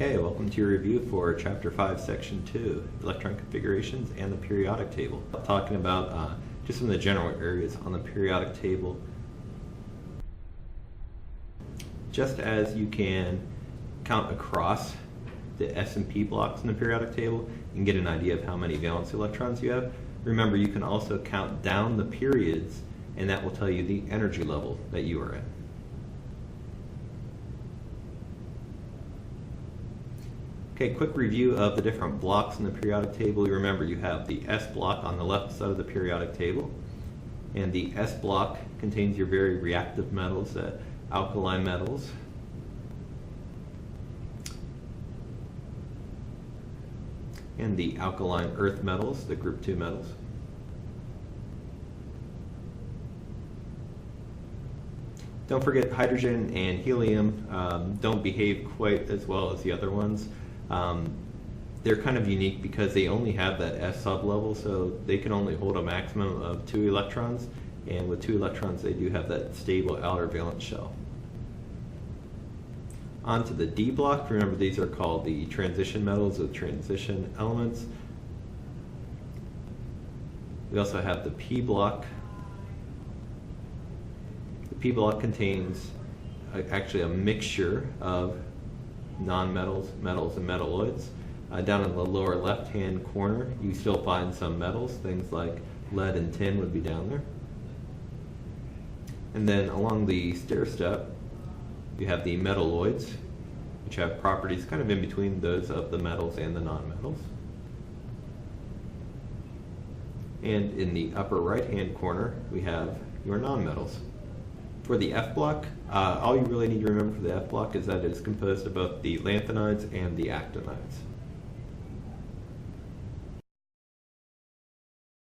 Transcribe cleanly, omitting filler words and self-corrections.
Okay, welcome to your review for Chapter 5, Section 2, Electron Configurations and the Periodic Table. Talking about just some of the general areas on the periodic table. Just as you can count across the S and P blocks in the periodic table and get an idea of how many valence electrons you have, remember you can also count down the periods, and that will tell you the energy level that you are in. Okay, quick review of the different blocks in the periodic table. You remember you have the S block on the left side of the periodic table, and the S block contains your very reactive metals, alkali metals. And the alkaline earth metals, the group 2 metals. Don't forget hydrogen and helium don't behave quite as well as the other ones. They're kind of unique because they only have that S sublevel, so they can only hold a maximum of 2 electrons, and with 2 electrons they do have that stable outer valence shell. On to the D block. Remember, these are called the transition metals or transition elements. We also have the P block. The P block contains actually a mixture of non-metals, metals, and metalloids. Down in the lower left-hand corner, you still find some metals. Things like lead and tin would be down there. And then along the stair step, you have the metalloids, which have properties kind of in between those of the metals and the non-metals. And in the upper right-hand corner, we have your non-metals. For the F block, all you really need to remember for the F block is that it is composed of both the lanthanides and the actinides.